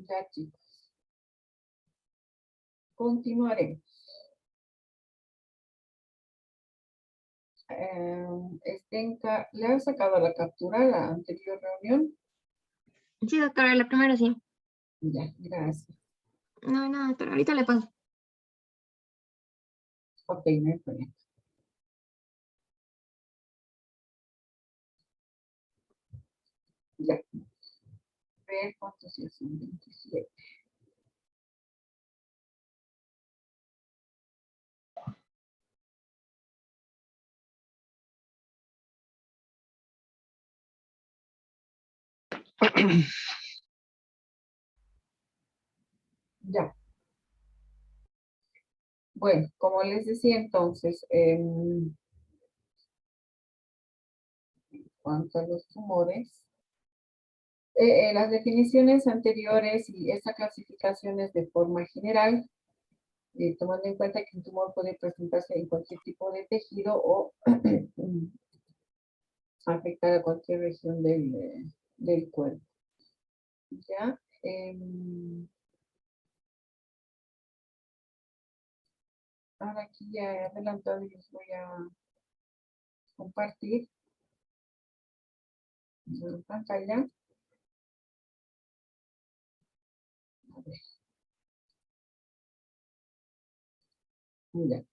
Ya, chicos. Continuaremos. ¿Le han sacado la captura a la anterior reunión? Sí, doctora, la primera sí. Ya, gracias. No, no, doctora, ahorita le paso. Ok, no hay problema. Ya. Ver cuántos ya son 27. Ya. Bueno, como les decía entonces, en cuanto a los tumores, las definiciones anteriores y esta clasificación es de forma general, tomando en cuenta que un tumor puede presentarse en cualquier tipo de tejido o afectar a cualquier región del cuerpo. ¿Ya? Ahora aquí ya he adelantado y les voy a compartir la pantalla. A ver. Ya.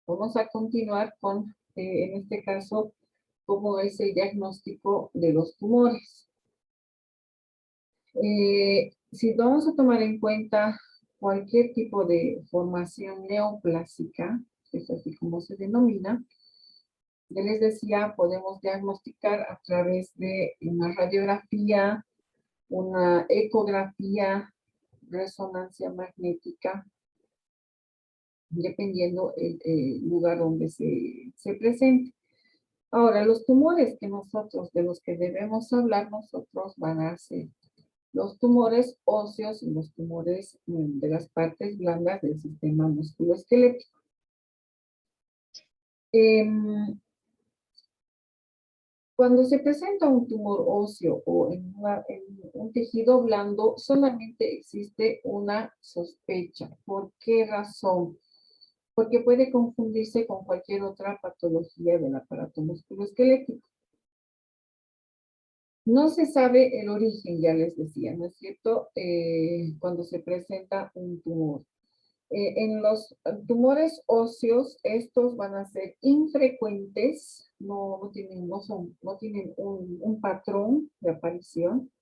Vamos a continuar con, en este caso, cómo es el diagnóstico de los tumores. Si vamos a tomar en cuenta cualquier tipo de formación neoplásica, es así como se denomina, ya les decía, podemos diagnosticar a través de una radiografía, una ecografía, resonancia magnética, dependiendo el lugar donde se presente. Ahora, los tumores de los que debemos hablar nosotros van a ser los tumores óseos y los tumores de las partes blandas del sistema musculoesquelético. Cuando se presenta un tumor óseo o en un tejido blando, solamente existe una sospecha. ¿Por qué razón? Porque puede confundirse con cualquier otra patología del aparato musculoesquelético. No se sabe el origen, ya les decía, ¿no es cierto? Cuando se presenta un tumor. En los tumores óseos, estos van a ser infrecuentes, no tienen un patrón de aparición,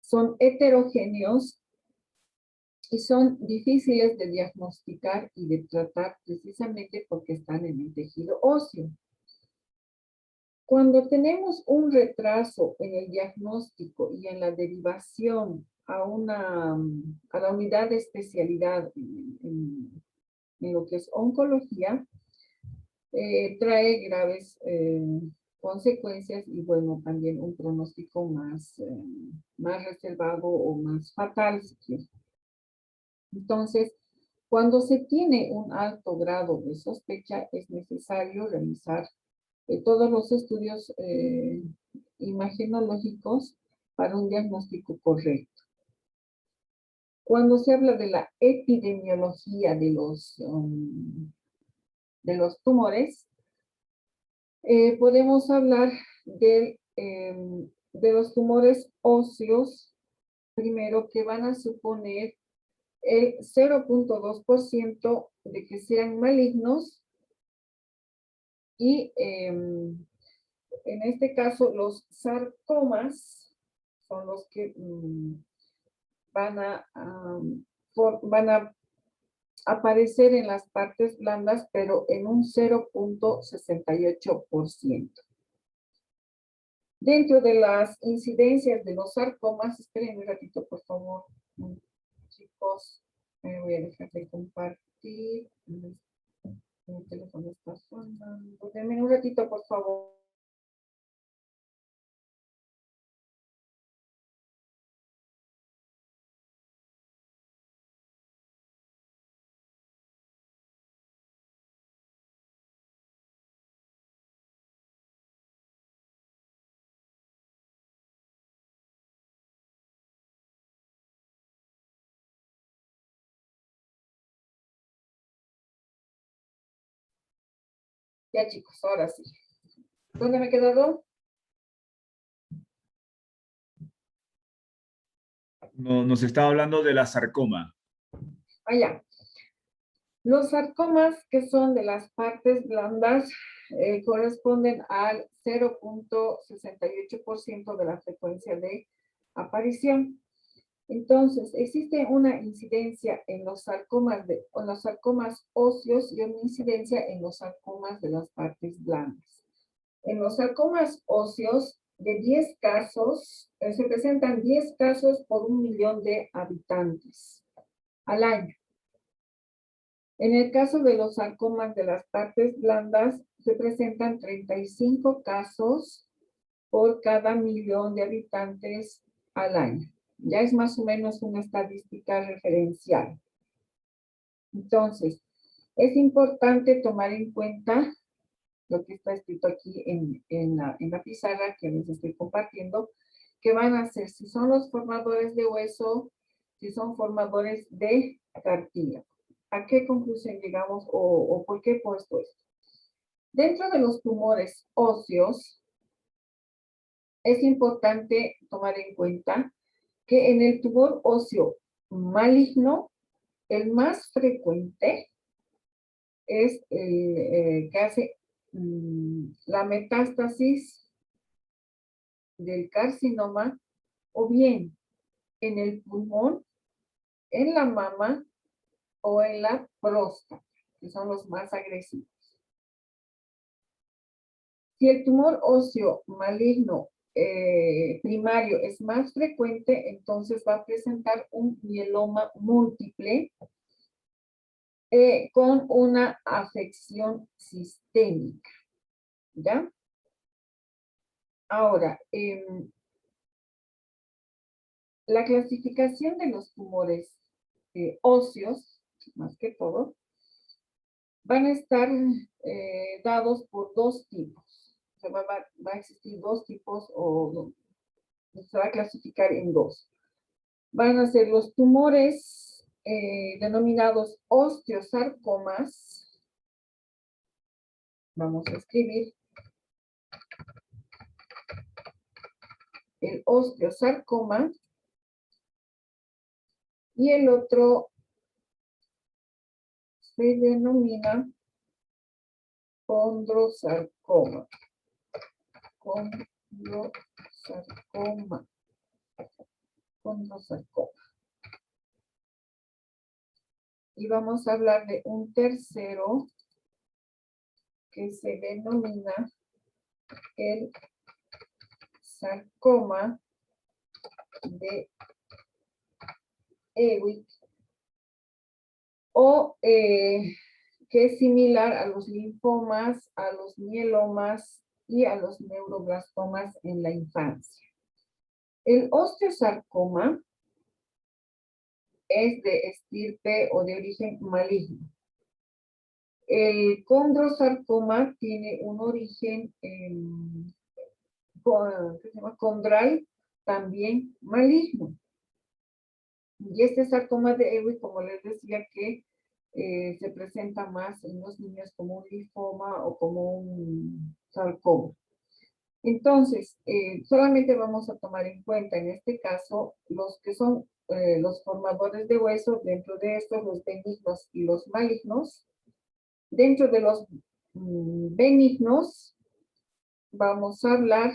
son heterogéneos y son difíciles de diagnosticar y de tratar precisamente porque están en el tejido óseo. Cuando tenemos un retraso en el diagnóstico y en la derivación a la unidad de especialidad en lo que es oncología, trae graves consecuencias y bueno, también un pronóstico más reservado o más fatal, si quiere. Entonces, cuando se tiene un alto grado de sospecha, es necesario realizar todos los estudios imagenológicos para un diagnóstico correcto. Cuando se habla de la epidemiología de los tumores, podemos hablar de los tumores óseos, primero, que van a suponer el 0.2% de que sean malignos y en este caso los sarcomas son los que van a aparecer en las partes blandas, pero en un 0.68%. Dentro de las incidencias de los sarcomas, esperen un ratito, por favor, chicos, me voy a dejar de compartir. Mi teléfono está sonando. Denme un ratito, por favor. Ya, chicos, ahora sí. ¿Dónde me he quedado? No, nos está hablando de la sarcoma. Allá. Los sarcomas, que son de las partes blandas, corresponden al 0.68% de la frecuencia de aparición. Entonces, existe una incidencia en los sarcomas, en los sarcomas óseos y una incidencia en los sarcomas de las partes blandas. En los sarcomas óseos, de 10 casos, se presentan 10 casos por 1.000.000 de habitantes al año. En el caso de los sarcomas de las partes blandas, se presentan 35 casos por cada 1.000.000 de habitantes al año. Ya es más o menos una estadística referencial. Entonces, es importante tomar en cuenta lo que está escrito aquí en la pizarra que les estoy compartiendo, que van a ser si son los formadores de hueso, si son formadores de cartílago. ¿A qué conclusión llegamos o por qué he puesto esto? Dentro de los tumores óseos, es importante tomar en cuenta que en el tumor óseo maligno, el más frecuente es el que hace la metástasis del carcinoma, o bien en el pulmón, en la mama o en la próstata, que son los más agresivos. Si el tumor óseo maligno primario es más frecuente, entonces va a presentar un mieloma múltiple con una afección sistémica, ¿ya? Ahora, la clasificación de los tumores óseos, más que todo, van a estar dados por dos tipos. O sea, va a existir dos tipos o se va a clasificar en dos. Van a ser los tumores denominados osteosarcomas. Vamos a escribir el osteosarcoma y el otro se denomina condrosarcoma. Condrosarcoma. Y vamos a hablar de un tercero que se denomina el sarcoma de Ewing, o que es similar a los linfomas, a los mielomas y a los neuroblastomas en la infancia. El osteosarcoma es de estirpe o de origen maligno. El condrosarcoma tiene un origen condral, también maligno. Y este sarcoma de Ewing, como les decía, que se presenta más en los niños como un linfoma o como un sarcoma. Entonces, solamente vamos a tomar en cuenta en este caso los que son los formadores de hueso, dentro de estos los benignos y los malignos. Dentro de los benignos vamos a hablar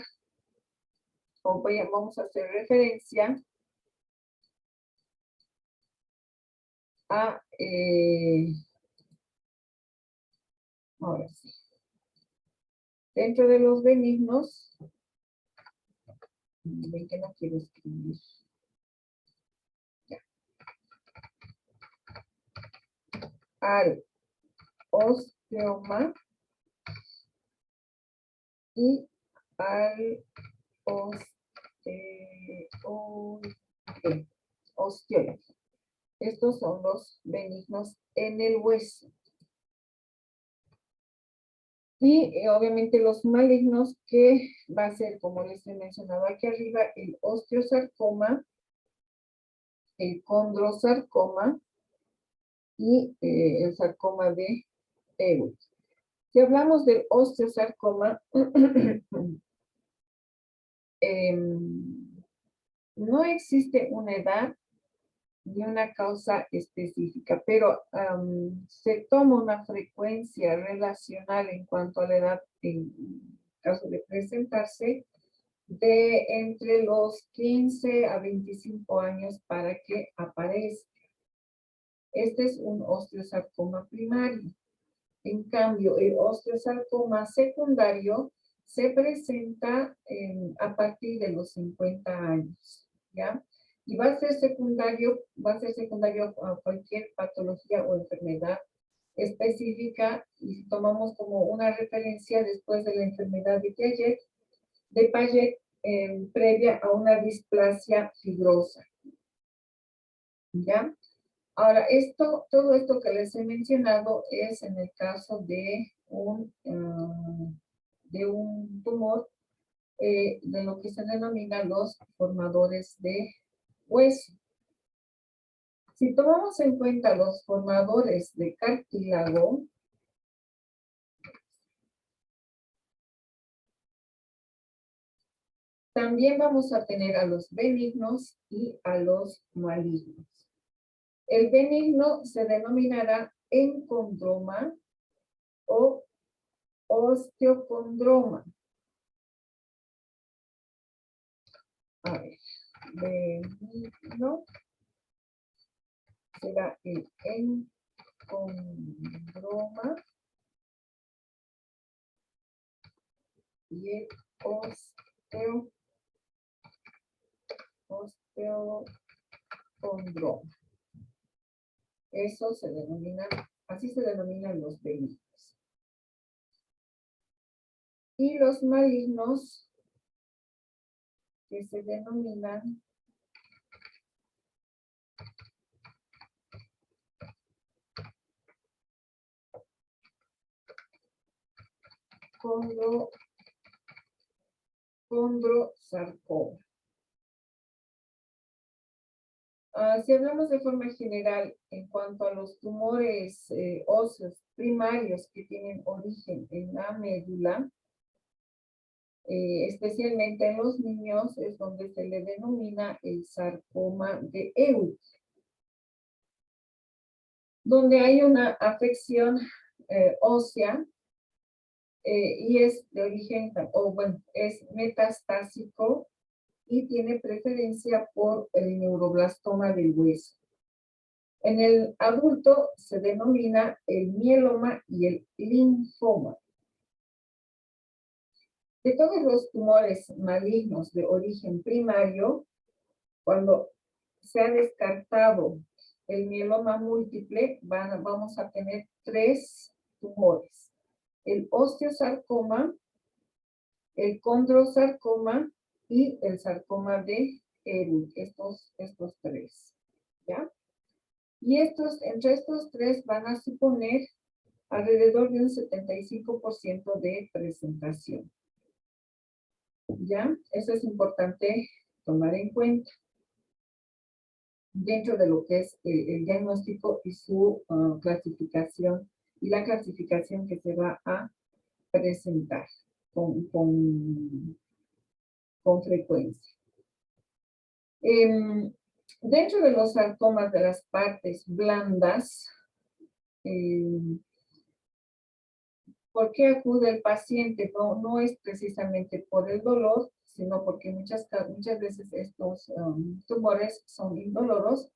vamos a hacer referencia a, ahora sí, dentro de los benignos, ven que no quiero escribir. Ya. Al osteoma y al osteólogo. Estos son los benignos en el hueso. Y obviamente los malignos, que va a ser, como les he mencionado aquí arriba, el osteosarcoma, el condrosarcoma y el sarcoma de Ewing. Si hablamos del osteosarcoma, no existe una edad ni una causa específica, pero se toma una frecuencia relacional en cuanto a la edad en caso de presentarse de entre los 15 a 25 años para que aparezca. Este es un osteosarcoma primario. En cambio, el osteosarcoma secundario se presenta a partir de los 50 años, ¿ya? Y va a ser secundario a cualquier patología o enfermedad específica, y si tomamos como una referencia después de la enfermedad de Paget, previa a una displasia fibrosa, ¿ya? Ahora, todo esto que les he mencionado es en el caso de un tumor de lo que se denomina los formadores de hueso. Si tomamos en cuenta los formadores de cartílago, también vamos a tener a los benignos y a los malignos. El benigno se denominará encondroma o osteocondroma. A ver, benigno será el encondroma y el osteocondroma. Eso se denomina, así se denominan los benignos. Y los malignos, que se denominan condrosarcoma. Si hablamos de forma general en cuanto a los tumores óseos primarios que tienen origen en la médula, especialmente en los niños, es donde se le denomina el sarcoma de Ewing, donde hay una afección ósea y es de origen, es metastásico y tiene preferencia por el neuroblastoma del hueso. En el adulto se denomina el mieloma y el linfoma. De todos los tumores malignos de origen primario, cuando se ha descartado el mieloma múltiple, vamos a tener 3 tumores: el osteosarcoma, el condrosarcoma y el sarcoma de Ewing, estos 3, ¿ya? Y entre estos 3 van a suponer alrededor de un 75% de presentación, ¿ya? Eso es importante tomar en cuenta dentro de lo que es el diagnóstico y su clasificación, y la clasificación que se va a presentar con frecuencia. Dentro de los sarcomas de las partes blandas, ¿por qué acude el paciente? No es precisamente por el dolor, sino porque muchas veces estos tumores son indoloros,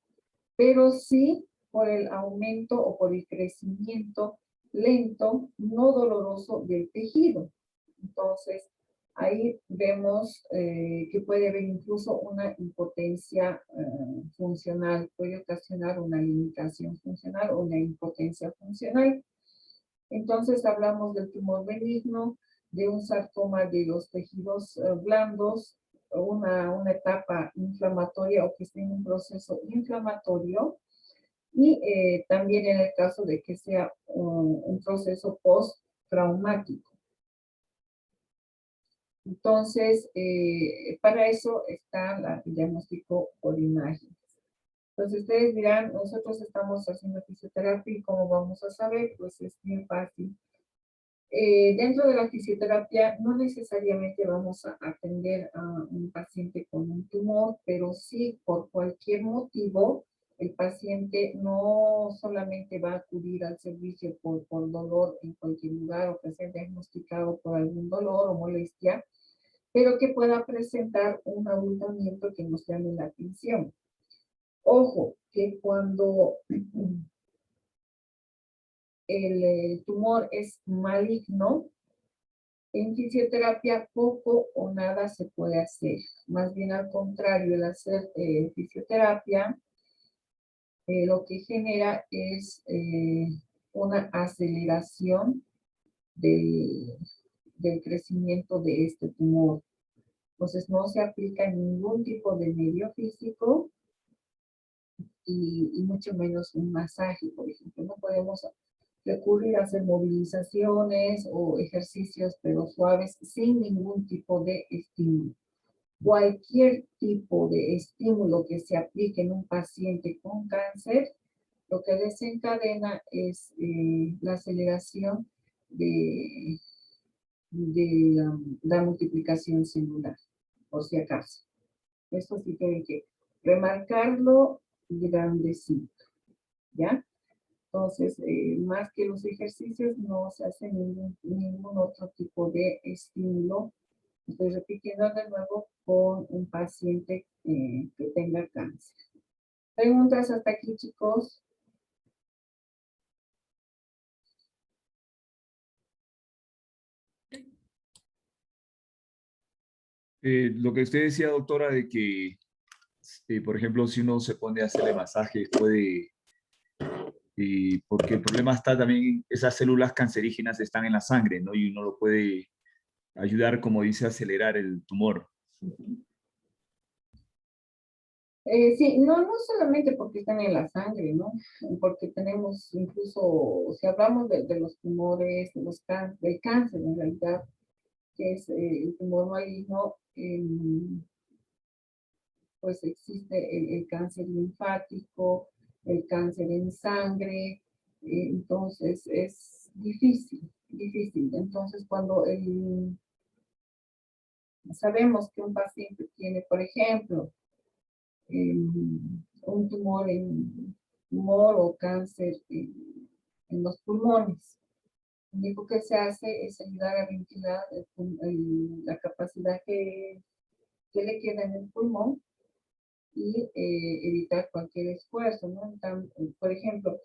pero sí por el aumento o por el crecimiento lento, no doloroso del tejido. Entonces, ahí vemos que puede haber incluso una impotencia funcional, puede ocasionar una limitación funcional o una impotencia funcional. Entonces, hablamos del tumor benigno, de un sarcoma de los tejidos blandos, una etapa inflamatoria o que esté en un proceso inflamatorio, y también en el caso de que sea un proceso post-traumático. Entonces, para eso está el diagnóstico por imágenes. Entonces, ustedes dirán, nosotros estamos haciendo fisioterapia y ¿cómo vamos a saber? Pues es bien fácil. Dentro de la fisioterapia no necesariamente vamos a atender a un paciente con un tumor, pero sí por cualquier motivo el paciente no solamente va a acudir al servicio por dolor en cualquier lugar o que sea diagnosticado por algún dolor o molestia, pero que pueda presentar un abultamiento que nos llame la atención. Ojo, que cuando el tumor es maligno, en fisioterapia poco o nada se puede hacer. Más bien al contrario, el hacer fisioterapia lo que genera es una aceleración del crecimiento de este tumor. Entonces no se aplica ningún tipo de medio físico y mucho menos un masaje, por ejemplo. No podemos recurrir a hacer movilizaciones o ejercicios pero suaves sin ningún tipo de estímulo. Cualquier tipo de estímulo que se aplique en un paciente con cáncer, lo que desencadena es la aceleración de la multiplicación celular, por si acaso. Esto sí tienen que remarcarlo grandecito, ¿ya? Entonces, más que los ejercicios, no se hace ningún otro tipo de estímulo. Estoy repitiendo de nuevo con un paciente que tenga cáncer. ¿Preguntas hasta aquí, chicos? Lo que usted decía, doctora, de que, por ejemplo, si uno se pone a hacerle masajes, puede, porque el problema está también, esas células cancerígenas están en la sangre, ¿no? Y uno lo puede ayudar, como dice, a acelerar el tumor. Sí, no solamente porque están en la sangre, ¿no? Porque tenemos incluso, si hablamos de los tumores, del cáncer en realidad, que es el tumor maligno, pues existe el cáncer linfático, el cáncer en sangre, entonces es difícil. Entonces cuando sabemos que un paciente tiene, por ejemplo, un tumor o cáncer en los pulmones, lo único que se hace es ayudar a ventilar la capacidad que le queda en el pulmón y evitar cualquier esfuerzo, ¿no? Por ejemplo,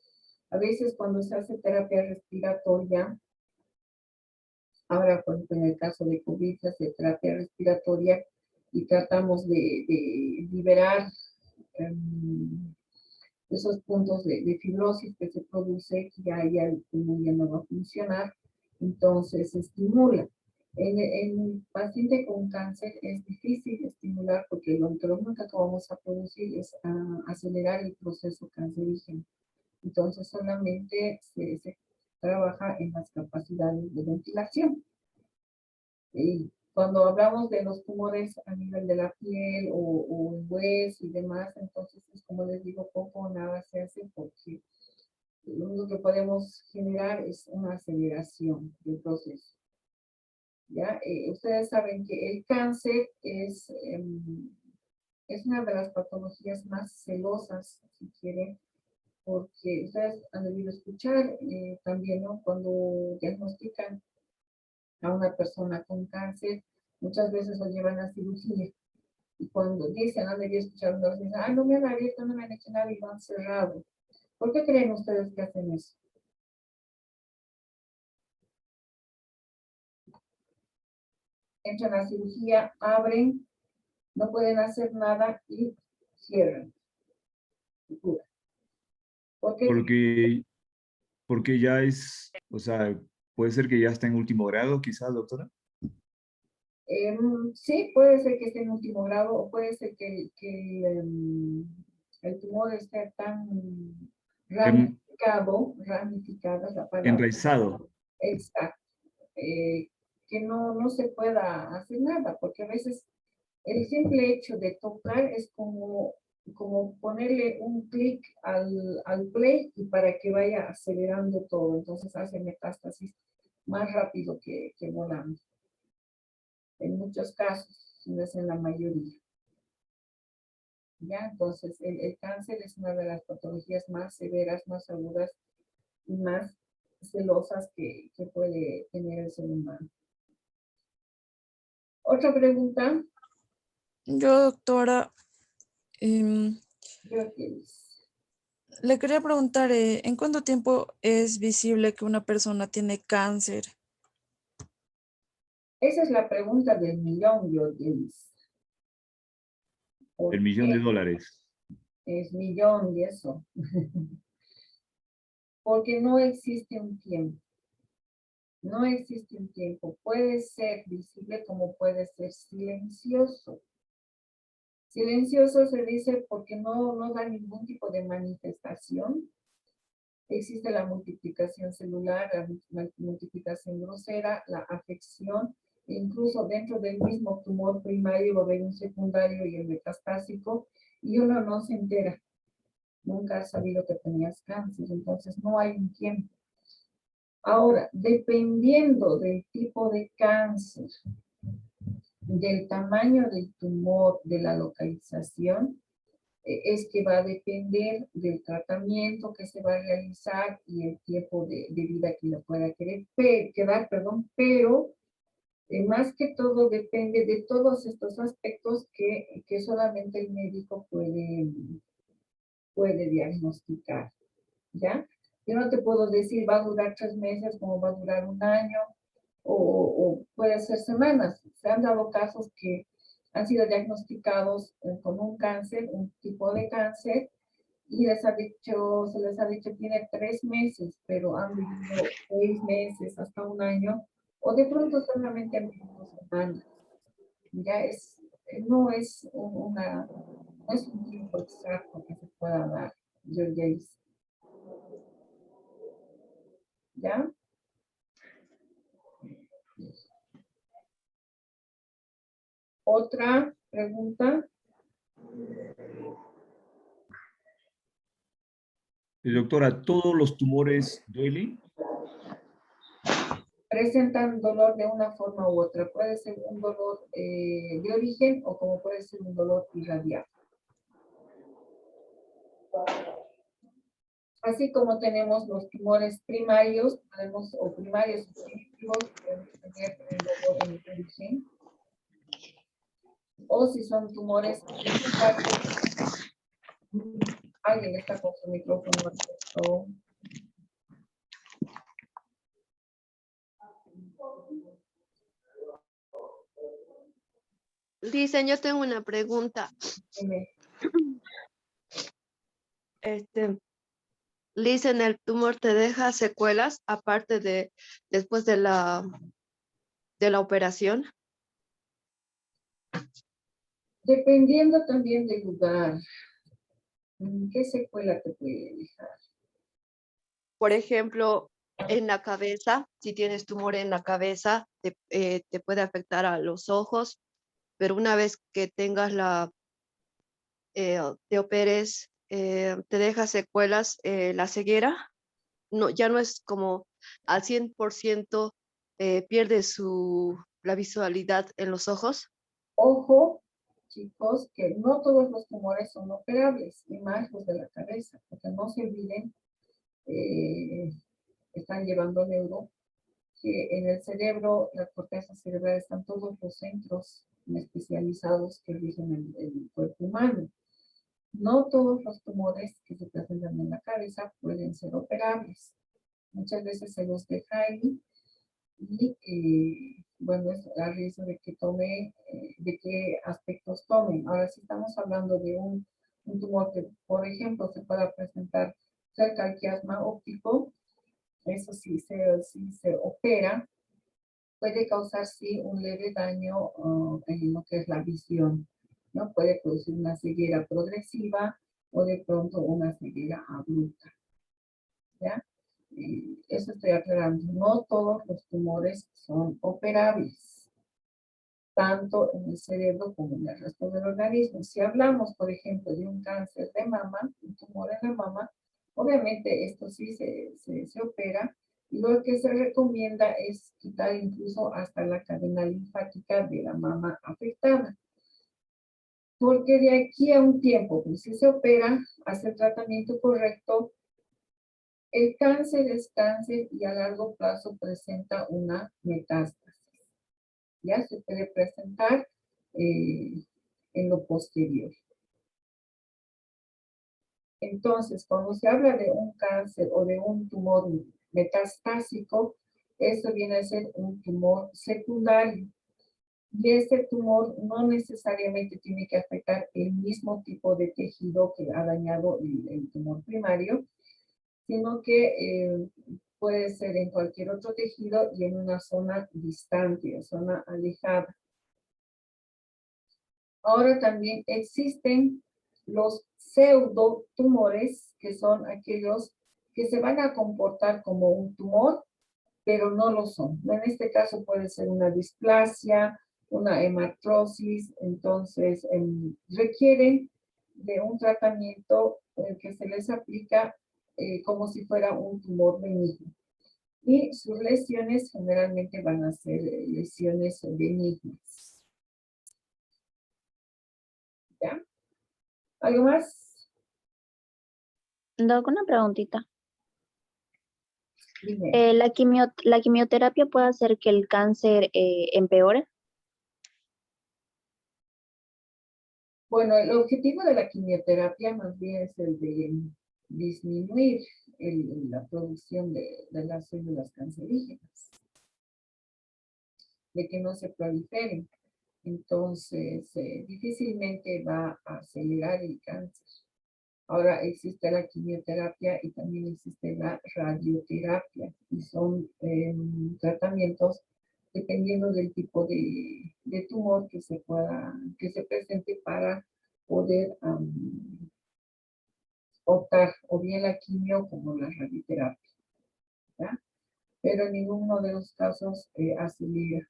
a veces cuando se hace terapia respiratoria, ahora por ejemplo en el caso de COVID se hace terapia respiratoria y tratamos de liberar esos puntos de fibrosis que se produce, que ya el pulmón ya no va a funcionar, entonces se estimula. En el paciente con cáncer es difícil estimular porque lo único que vamos a producir es acelerar el proceso cancerígeno. Entonces solamente se trabaja en las capacidades de ventilación. Y cuando hablamos de los tumores a nivel de la piel o en hueso y demás, entonces es como les digo, poco o nada se hace porque lo único que podemos generar es una aceleración del proceso. ¿Ya? Ustedes saben que el cáncer es una de las patologías más celosas, si quieren, porque ustedes han debido escuchar también, ¿no? Cuando diagnostican a una persona con cáncer, Muchas veces lo llevan a cirugía. Y cuando dicen, no debía escuchar, dicen, ah, no me han abierto, no me han hecho nada y lo han cerrado. ¿Por qué creen ustedes que hacen eso? Entran a cirugía, abren, no pueden hacer nada y cierran. ¿Por qué? Porque ya es, o sea, puede ser que ya está en último grado, quizás, doctora. Sí, puede ser que esté en último grado o puede ser que el tumor esté tan ramificada la palabra. Enraizado. Exacto. Que no se pueda hacer nada, porque a veces el simple hecho de tocar es como ponerle un clic al play y para que vaya acelerando todo. Entonces hace metástasis más rápido que volando. En muchos casos, no es en la mayoría. ¿Ya? Entonces, el cáncer es una de las patologías más severas, más agudas y más celosas que puede tener el ser humano. ¿Otra pregunta? Yo, doctora, Yo que le quería preguntar, ¿en cuánto tiempo es visible que una persona tiene cáncer? esa es la pregunta del millón, yo Davis. El millón de dólares. Es millón y eso. Porque no existe un tiempo. No existe un tiempo. Puede ser visible como puede ser silencioso. Silencioso se dice porque no da ningún tipo de manifestación. Existe la multiplicación celular, la multiplicación grosera, la afección, e incluso dentro del mismo tumor primario va a haber un secundario y el metastásico, y uno no se entera. Nunca has sabido que tenías cáncer, entonces no hay un tiempo. Ahora, dependiendo del tipo de cáncer, del tamaño del tumor, de la localización, es que va a depender del tratamiento que se va a realizar y el tiempo de vida que le pueda quedar, pero más que todo depende de todos estos aspectos que solamente el médico puede diagnosticar, ¿ya? Yo no te puedo decir va a durar 3 meses, como va a durar un año, o puede ser semanas. Se han dado casos que han sido diagnosticados con un cáncer, un tipo de cáncer, y se les ha dicho tiene 3 meses, pero han vivido 6 meses, hasta un año, o de pronto solamente han vivido semanas. Ya no es no es un tiempo exacto que se pueda dar, yo ya hice. ¿Ya? Otra pregunta. Doctora, ¿todos los tumores duelen? Presentan dolor de una forma u otra. Puede ser un dolor de origen o como puede ser un dolor irradiado. Así como tenemos los tumores primarios, o primarios o primitivos, podemos tener un dolor en el origen. O si son tumores secundarios, alguien está con su micrófono abierto. Dicen, yo tengo una pregunta. Dime. Dicen, ¿el tumor te deja secuelas aparte de después de la operación? Dependiendo también del lugar, ¿qué secuela te puede dejar? Por ejemplo, en la cabeza, si tienes tumor en la cabeza, te puede afectar a los ojos, pero una vez que tengas te operes, te deja secuelas la ceguera. No, ya no es como al 100% pierde la visualidad en los ojos. Ojo, chicos, que no todos los tumores son operables, y más los de la cabeza, porque no se olviden, están llevando neuro, que en el cerebro, la corteza cerebral, están todos los centros especializados que rigen el cuerpo humano. No todos los tumores que se presentan en la cabeza pueden ser operables. Muchas veces se los deja ahí y bueno, es a riesgo de que tome, de qué aspectos tomen. Ahora, si estamos hablando de un tumor que, por ejemplo, se pueda presentar cerca al quiasma óptico, eso sí se opera, puede causar sí un leve daño en lo que es la visión, ¿no? Puede producir una ceguera progresiva o de pronto una ceguera abrupta, ¿ya? Eso estoy aclarando. No todos los tumores son operables, tanto en el cerebro como en el resto del organismo. Si hablamos, por ejemplo, de un cáncer de mama, un tumor en la mama, obviamente esto sí se opera, y lo que se recomienda es quitar incluso hasta la cadena linfática de la mama afectada. Porque de aquí a un tiempo, pues si se opera, hace el tratamiento correcto, el cáncer es cáncer y a largo plazo presenta una metástasis. Ya se puede presentar en lo posterior. Entonces, cuando se habla de un cáncer o de un tumor metastásico, eso viene a ser un tumor secundario. Y este tumor no necesariamente tiene que afectar el mismo tipo de tejido que ha dañado el tumor primario, sino que puede ser en cualquier otro tejido y en una zona distante o zona alejada. Ahora también existen los pseudotumores, que son aquellos que se van a comportar como un tumor, pero no lo son. En este caso puede ser una displasia, una hematrosis, entonces requieren de un tratamiento que se les aplica como si fuera un tumor benigno. Y sus lesiones generalmente van a ser lesiones benignas. ¿Ya? ¿Algo más? Doc, una preguntita. Dime. ¿La quimioterapia puede hacer que el cáncer empeore? Bueno, el objetivo de la quimioterapia más bien es el de disminuir la producción de las células cancerígenas, de que no se proliferen. Entonces, difícilmente va a acelerar el cáncer. Ahora existe la quimioterapia y también existe la radioterapia, y son tratamientos dependiendo del tipo de tumor que se presente para poder optar o bien la quimio como la radioterapia, ¿ya? Pero en ninguno de los casos acelera.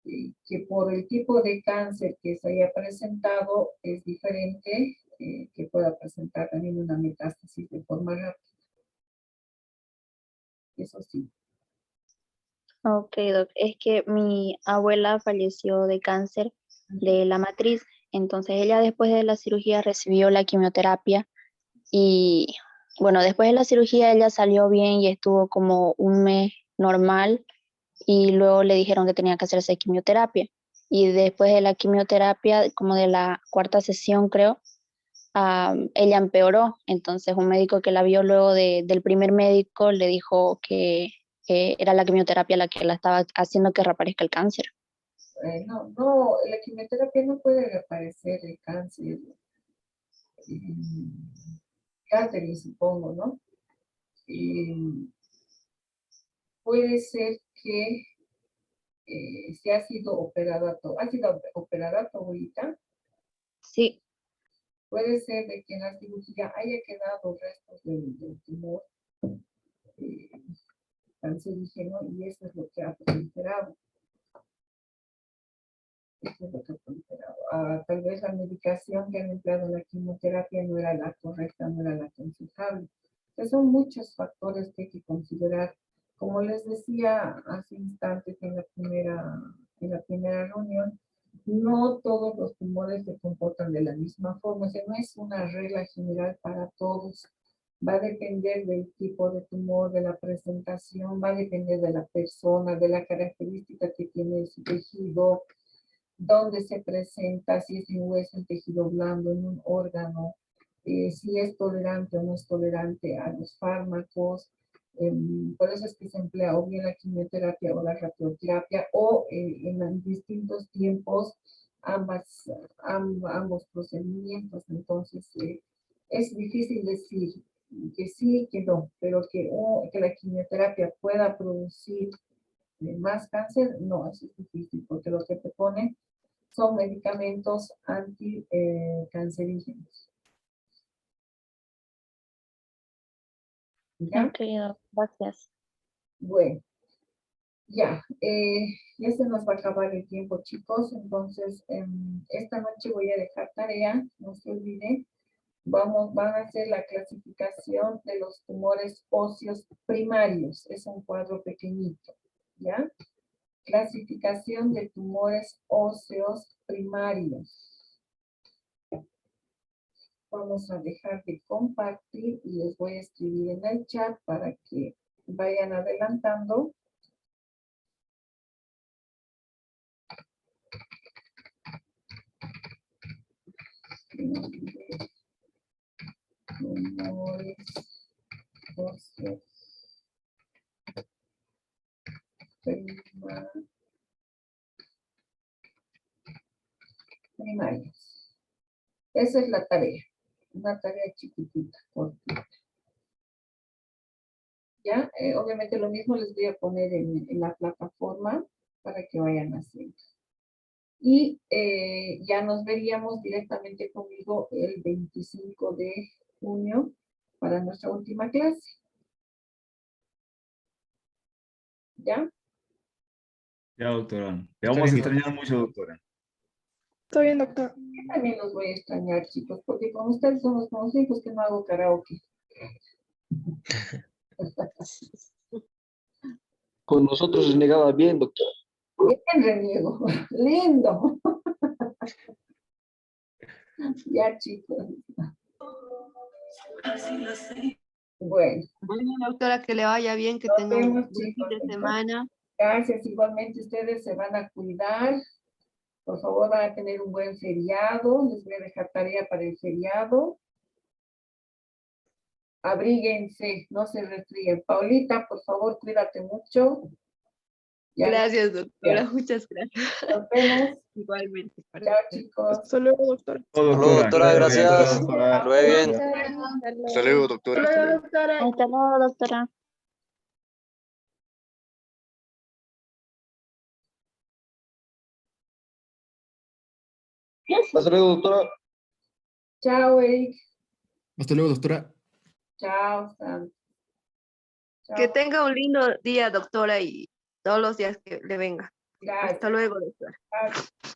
Que por el tipo de cáncer que se haya presentado es diferente, que pueda presentar también una metástasis de forma rápida. Eso sí. Ok, Doc. Es que mi abuela falleció de cáncer de la matriz, entonces ella después de la cirugía recibió la quimioterapia y bueno, después de la cirugía ella salió bien y estuvo como un mes normal y luego le dijeron que tenía que hacerse quimioterapia. Y después de la quimioterapia, como de la cuarta sesión creo, ella empeoró. Entonces un médico que la vio luego del primer médico le dijo que era la quimioterapia la que la estaba haciendo que reaparezca el cáncer. No, la quimioterapia no puede reaparecer el cáncer. Catherine, supongo, ¿no? Puede ser que si ha sido operada, ¿ha sido operada tu abuelita? Sí, Puede ser de que en la cirugía haya quedado restos del tumor cancerígeno y eso es lo que ha proliferado. Eso es lo que ha proliferado. Tal vez la medicación que han empleado en la quimioterapia no era la correcta, no era la aconsejable. Entonces son muchos factores que hay que considerar. Como les decía hace instantes en la primera reunión, no todos los tumores se comportan de la misma forma. O sea, no es una regla general para todos. Va a depender del tipo de tumor, de la presentación, va a depender de la persona, de la característica que tiene su tejido, dónde se presenta, si es en hueso, en tejido blando, en un órgano, si es tolerante o no es tolerante a los fármacos. Por eso es que se emplea o bien la quimioterapia o la radioterapia o en distintos tiempos ambos procedimientos. Entonces, es difícil decir que sí, que no, pero que la quimioterapia pueda producir más cáncer, no, eso es difícil, porque lo que te ponen son medicamentos anticancerígenos. ¿Ya? Ok, gracias. Bueno, ya, ya se nos va a acabar el tiempo, chicos, entonces esta noche voy a dejar tarea, no se olviden, van a hacer la clasificación de los tumores óseos primarios, es un cuadro pequeñito, ¿ya? Clasificación de tumores óseos primarios. Vamos a dejar de compartir y les voy a escribir en el chat para que vayan adelantando. Tumores óseos primarios. Esa es la tarea. Una tarea chiquitita, cortita. Ya, obviamente lo mismo les voy a poner en la plataforma para que vayan haciendo. Y ya nos veríamos directamente conmigo el 25 de junio para nuestra última clase. ¿Ya? Ya, doctora. Te vamos a extrañar mucho, doctora. Está bien, doctor. Yo también los voy a extrañar, chicos, porque con ustedes somos como hijos que no hago karaoke. Con nosotros se negaba bien, doctor. Bien reniego, lindo. Ya, chicos. Bueno, Bueno, doctora, que le vaya bien, que nos tenga un vemos, buen fin chicos. de semana. Gracias, igualmente ustedes se van a cuidar. Por favor, van a tener un buen feriado. Les voy a dejar tarea para el feriado. Abríguense, no se resfríen. Paulita, por favor, cuídate mucho. Ya Gracias, doctora. ya. Muchas gracias. Nos vemos. Igualmente. para Chao, usted. chicos. Hasta luego, doctor. Todo, Hasta luego, doctora, que te vaya gracias. bien, doctora. Que lo vaya bien. Hasta luego, doctora. Hasta luego, doctora. Hasta luego, doctora. Hasta luego, doctora. Chao, Eric. Hasta luego, doctora. Chao, Sam. Chao. Que tenga un lindo día, doctora, y todos los días que le venga. Gracias. Hasta luego, doctora. Chao.